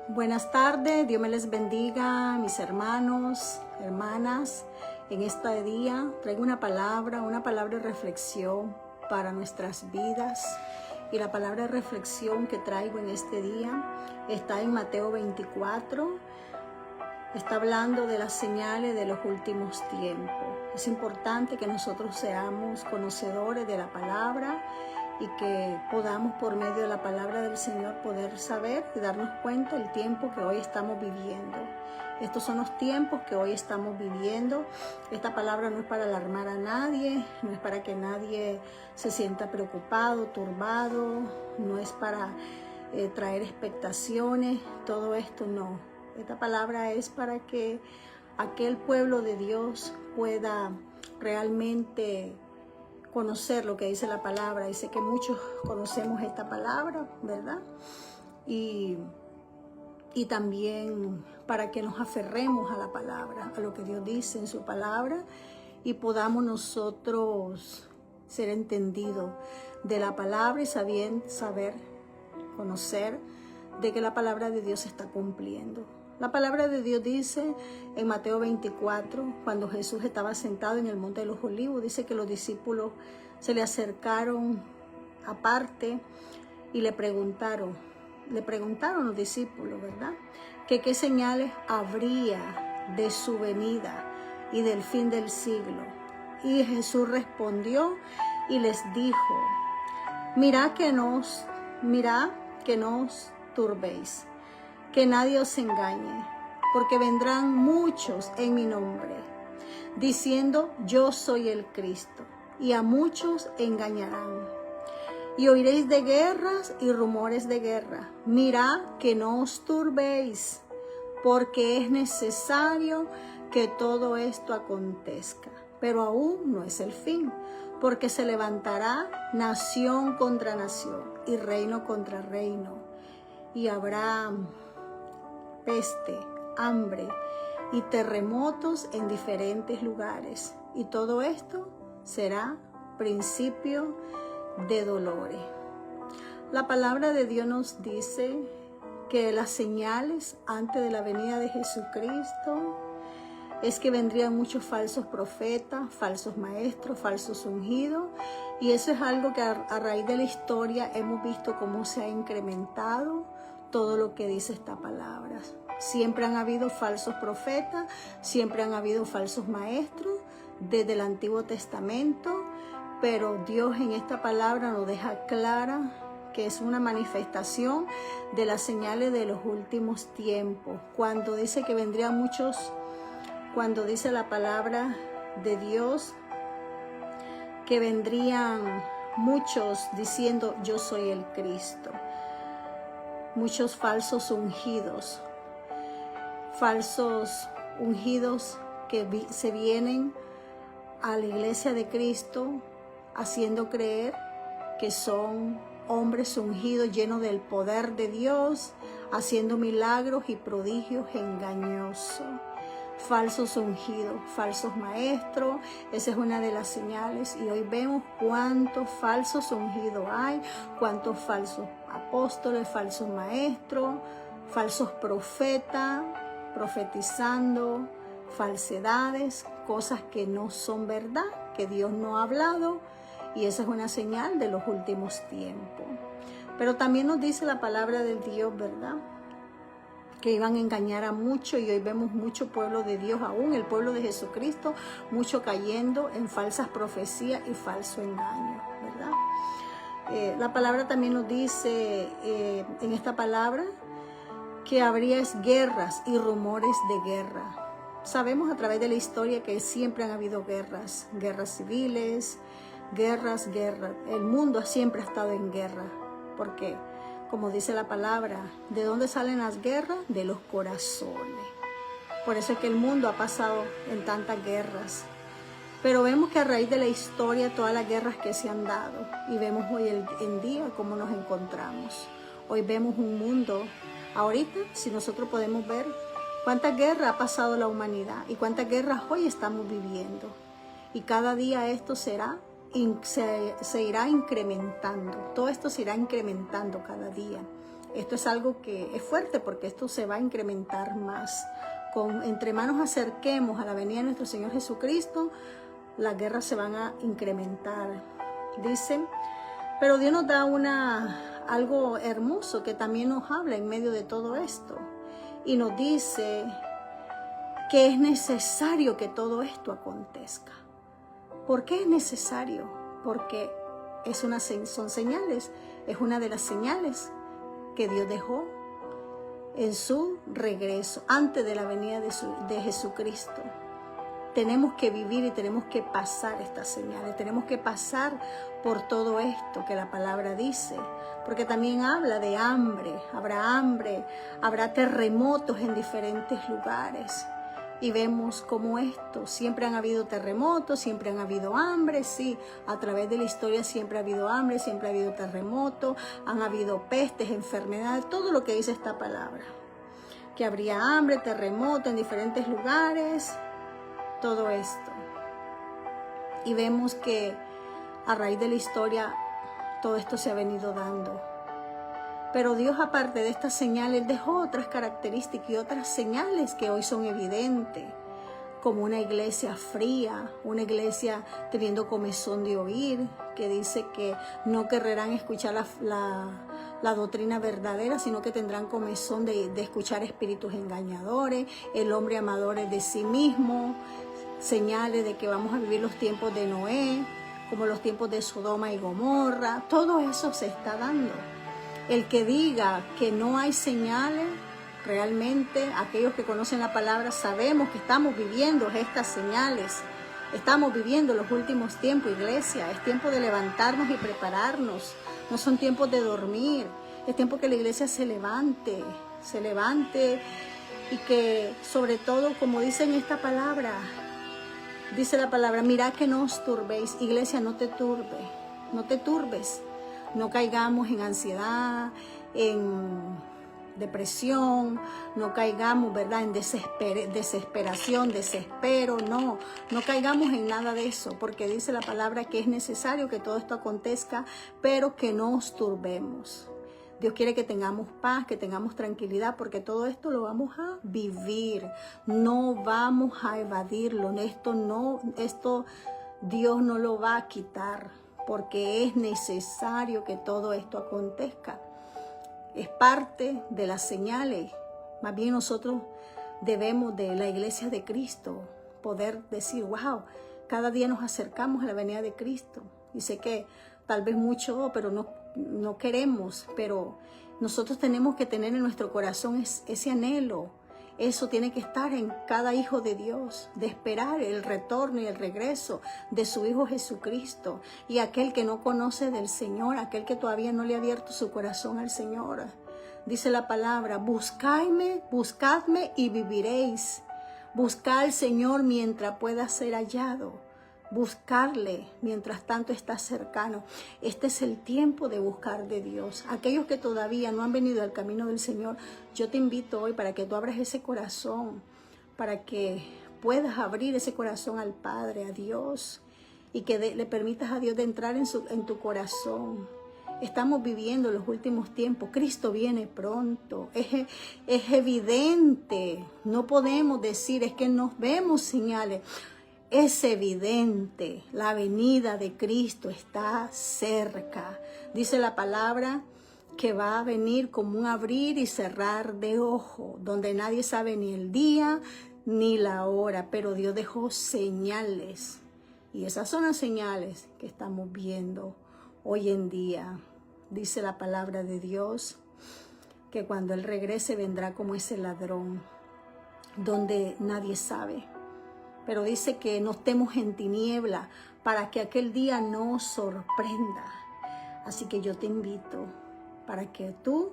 Buenas tardes, Dios me les bendiga, mis hermanos, hermanas. En este día traigo una palabra de reflexión para nuestras vidas. Y la palabra de reflexión que traigo en este día está en Mateo 24. Está hablando de las señales de los últimos tiempos. Es importante que nosotros seamos conocedores de la palabra y que podamos por medio de la palabra del Señor poder saber y darnos cuenta del tiempo que hoy estamos viviendo. Estos son los tiempos que hoy estamos viviendo. Esta palabra no es para alarmar a nadie, no es para que nadie se sienta preocupado, turbado, no es para traer expectaciones, todo esto no. Esta palabra es para que aquel pueblo de Dios pueda realmente conocer lo que dice la palabra. Y sé que muchos conocemos esta palabra, ¿verdad? Y también para que nos aferremos a la palabra, a lo que Dios dice en su palabra, y podamos nosotros ser entendidos de la palabra y saber, conocer de que la palabra de Dios se está cumpliendo. La palabra de Dios dice en Mateo 24, cuando Jesús estaba sentado en el Monte de los Olivos, dice que los discípulos se le acercaron aparte y le preguntaron los discípulos, ¿verdad? Que qué señales habría de su venida y del fin del siglo. Y Jesús respondió y les dijo, mirad que no os turbéis, que nadie os engañe, porque vendrán muchos en mi nombre, diciendo yo soy el Cristo, y a muchos engañarán. Y oiréis de guerras y rumores de guerra. Mirad que no os turbéis, porque es necesario que todo esto acontezca. Pero aún no es el fin, porque se levantará nación contra nación y reino contra reino. Y habrá peste, hambre y terremotos en diferentes lugares. Y todo esto será principio de dolores. La palabra de Dios nos dice que las señales antes de la venida de Jesucristo es que vendrían muchos falsos profetas, falsos maestros, falsos ungidos, y eso es algo que a raíz de la historia hemos visto cómo se ha incrementado todo lo que dice esta palabra. Siempre han habido falsos profetas, siempre han habido falsos maestros desde el Antiguo Testamento, pero Dios en esta palabra nos deja clara que es una manifestación de las señales de los últimos tiempos. Cuando dice que vendrían muchos, cuando dice la palabra de Dios que vendrían muchos diciendo yo soy el Cristo. Muchos falsos ungidos que se vienen a la iglesia de Cristo haciendo creer que son hombres ungidos llenos del poder de Dios, haciendo milagros y prodigios engañosos. Falsos ungidos, falsos maestros, esa es una de las señales. Y hoy vemos cuántos falsos ungidos hay, cuántos falsos apóstoles, falsos maestros, falsos profetas, profetizando falsedades, cosas que no son verdad, que Dios no ha hablado, y esa es una señal de los últimos tiempos. Pero también nos dice la palabra de Dios, ¿verdad?, que iban a engañar a muchos, y hoy vemos mucho pueblo de Dios, aún el pueblo de Jesucristo, mucho cayendo en falsas profecías y falso engaño, ¿verdad? La palabra también nos dice en esta palabra que habría guerras y rumores de guerra. Sabemos a través de la historia que siempre han habido guerras civiles, guerras. El mundo siempre ha estado en guerra, porque como dice la palabra, ¿de dónde salen las guerras? De los corazones. Por eso es que el mundo ha pasado en tantas guerras. Pero vemos que a raíz de la historia, todas las guerras que se han dado, y vemos hoy en día cómo nos encontramos. Hoy vemos un mundo, ahorita, si nosotros podemos ver cuántas guerras ha pasado la humanidad y cuántas guerras hoy estamos viviendo. Y cada día esto se irá incrementando. Todo esto se irá incrementando cada día. Esto es algo que es fuerte porque esto se va a incrementar más. Entre más nos acerquemos a la venida de nuestro Señor Jesucristo, las guerras se van a incrementar. Dicen, pero Dios nos da algo hermoso que también nos habla en medio de todo esto. Y nos dice que es necesario que todo esto acontezca. ¿Por qué es necesario? Porque son señales, es una de las señales que Dios dejó en su regreso, antes de la venida de Jesucristo. Tenemos que vivir y tenemos que pasar estas señales, tenemos que pasar por todo esto que la palabra dice, porque también habla de hambre, habrá terremotos en diferentes lugares. Y vemos cómo siempre han habido terremotos, siempre han habido hambre, sí, a través de la historia siempre ha habido hambre, siempre ha habido terremotos, han habido pestes, enfermedades, todo lo que dice esta palabra. Que habría hambre, terremoto en diferentes lugares, todo esto. Y vemos que a raíz de la historia todo esto se ha venido dando. Pero Dios, aparte de estas señales, dejó otras características y otras señales que hoy son evidentes, como una iglesia fría, una iglesia teniendo comezón de oír, que dice que no querrán escuchar la doctrina verdadera, sino que tendrán comezón de escuchar espíritus engañadores, el hombre amador de sí mismo, señales de que vamos a vivir los tiempos de Noé, como los tiempos de Sodoma y Gomorra. Todo eso se está dando. El que diga que no hay señales, realmente aquellos que conocen la palabra sabemos que estamos viviendo estas señales. Estamos viviendo los últimos tiempos, iglesia. Es tiempo de levantarnos y prepararnos. No son tiempos de dormir. Es tiempo que la iglesia se levante y que sobre todo, como dice en esta palabra, dice la palabra, mirad que no os turbéis. Iglesia, no te turbes. No caigamos en ansiedad, en depresión, no caigamos, ¿verdad?, en desesperación, desespero, no caigamos en nada de eso, porque dice la palabra que es necesario que todo esto acontezca, pero que no os turbemos. Dios quiere que tengamos paz, que tengamos tranquilidad, porque todo esto lo vamos a vivir, no vamos a evadirlo, esto Dios no lo va a quitar, porque es necesario que todo esto acontezca. Es parte de las señales. Más bien nosotros debemos, de la iglesia de Cristo, poder decir, wow, cada día nos acercamos a la venida de Cristo. Y sé que tal vez mucho, pero no queremos, pero nosotros tenemos que tener en nuestro corazón ese anhelo. Eso tiene que estar en cada hijo de Dios, de esperar el retorno y el regreso de su Hijo Jesucristo. Y aquel que no conoce del Señor, aquel que todavía no le ha abierto su corazón al Señor. Dice la palabra, buscadme y viviréis. Buscad al Señor mientras pueda ser hallado. Buscarle mientras tanto está cercano. Este es el tiempo de buscar de Dios. Aquellos que todavía no han venido al camino del Señor, yo te invito hoy para que tú abras ese corazón, para que puedas abrir ese corazón al Padre, a Dios, y que le permitas a Dios de entrar en tu corazón. Estamos viviendo los últimos tiempos. Cristo viene pronto. Es evidente. No podemos decir, es que nos vemos señales. Es evidente, la venida de Cristo está cerca. Dice la palabra que va a venir como un abrir y cerrar de ojo, donde nadie sabe ni el día ni la hora, pero Dios dejó señales. Y esas son las señales que estamos viendo hoy en día. Dice la palabra de Dios que cuando Él regrese vendrá como ese ladrón, donde nadie sabe. Pero dice que no estemos en tiniebla para que aquel día nos sorprenda. Así que yo te invito para que tú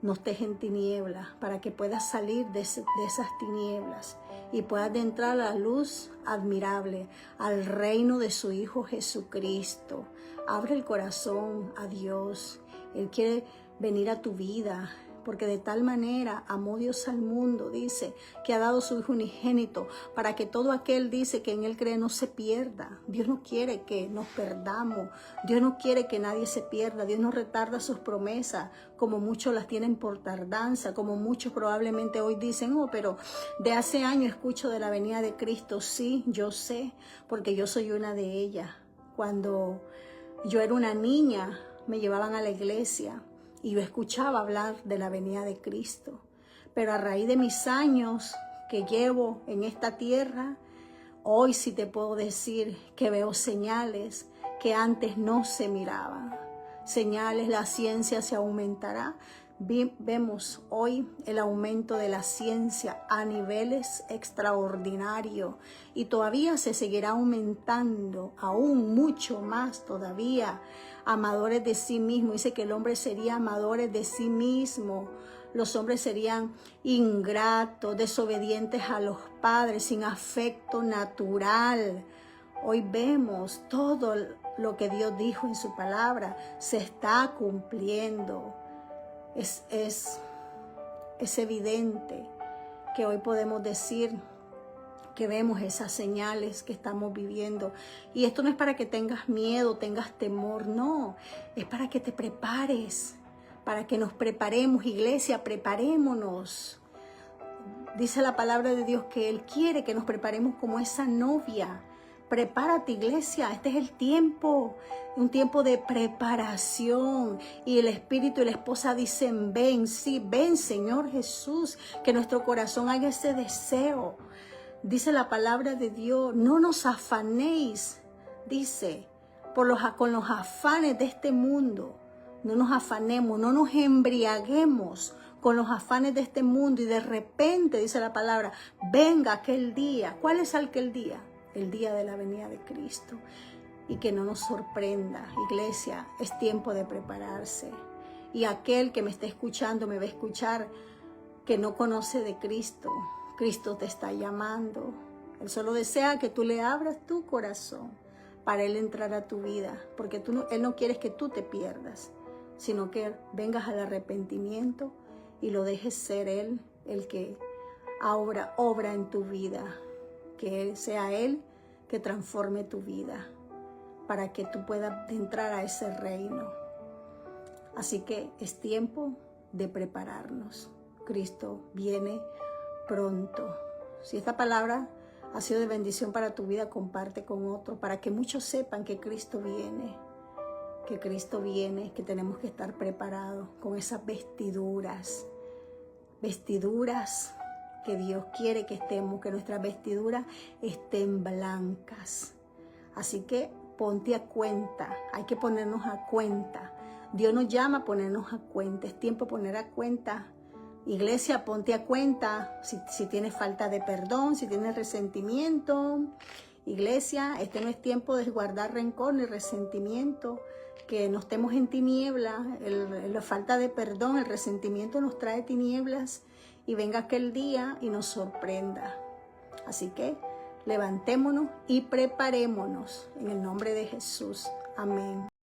no estés en tiniebla, para que puedas salir de esas tinieblas y puedas entrar a la luz admirable, al reino de su Hijo Jesucristo. Abre el corazón a Dios. Él quiere venir a tu vida, porque de tal manera amó Dios al mundo, dice, que ha dado su Hijo unigénito, para que todo aquel, dice, que en Él cree no se pierda. Dios no quiere que nos perdamos, Dios no quiere que nadie se pierda, Dios no retarda sus promesas, como muchos las tienen por tardanza, como muchos probablemente hoy dicen, oh, pero de hace años escucho de la venida de Cristo. Sí, yo sé, porque yo soy una de ellas. Cuando yo era una niña, me llevaban a la iglesia y yo escuchaba hablar de la venida de Cristo. Pero a raíz de mis años que llevo en esta tierra, hoy sí te puedo decir que veo señales que antes no se miraban. Señales, la ciencia se aumentará. Vemos hoy el aumento de la ciencia a niveles extraordinarios y todavía se seguirá aumentando, aún mucho más todavía. Amadores de sí mismo, dice que el hombre sería amadores de sí mismo. Los hombres serían ingratos, desobedientes a los padres, sin afecto natural. Hoy vemos todo lo que Dios dijo en su palabra, se está cumpliendo. Es evidente que hoy podemos decir que vemos esas señales que estamos viviendo. Y esto no es para que tengas miedo, tengas temor, no. Es para que te prepares, para que nos preparemos, iglesia, preparémonos. Dice la palabra de Dios que Él quiere que nos preparemos como esa novia. Prepárate, iglesia, este es el tiempo, un tiempo de preparación. Y el Espíritu y la esposa dicen, ven, sí, ven, Señor Jesús, que nuestro corazón haga ese deseo. Dice la palabra de Dios, no nos afanéis, dice, con los afanes de este mundo. No nos afanemos, no nos embriaguemos con los afanes de este mundo. Y de repente, dice la palabra, venga aquel día. ¿Cuál es aquel día? El día de la venida de Cristo. Y que no nos sorprenda, iglesia, es tiempo de prepararse. Y aquel que me esté escuchando, me va a escuchar, que no conoce de Cristo, Cristo te está llamando. Él solo desea que tú le abras tu corazón para Él entrar a tu vida, porque Él no quiere que tú te pierdas, sino que vengas al arrepentimiento y lo dejes ser Él el que obra en tu vida. Que sea Él que transforme tu vida para que tú puedas entrar a ese reino. Así que es tiempo de prepararnos. Cristo viene pronto. Si esta palabra ha sido de bendición para tu vida, comparte con otro para que muchos sepan que Cristo viene. Que Cristo viene, que tenemos que estar preparados con esas vestiduras. Vestiduras que Dios quiere que estemos, que nuestras vestiduras estén blancas. Así que ponte a cuenta, hay que ponernos a cuenta. Dios nos llama a ponernos a cuenta, es tiempo de poner a cuenta. Iglesia, ponte a cuenta si tienes falta de perdón, si tienes resentimiento. Iglesia, este no es tiempo de guardar rencor ni resentimiento, que no estemos en tinieblas. La falta de perdón, el resentimiento nos trae tinieblas. Y venga aquel día y nos sorprenda. Así que levantémonos y preparémonos en el nombre de Jesús. Amén.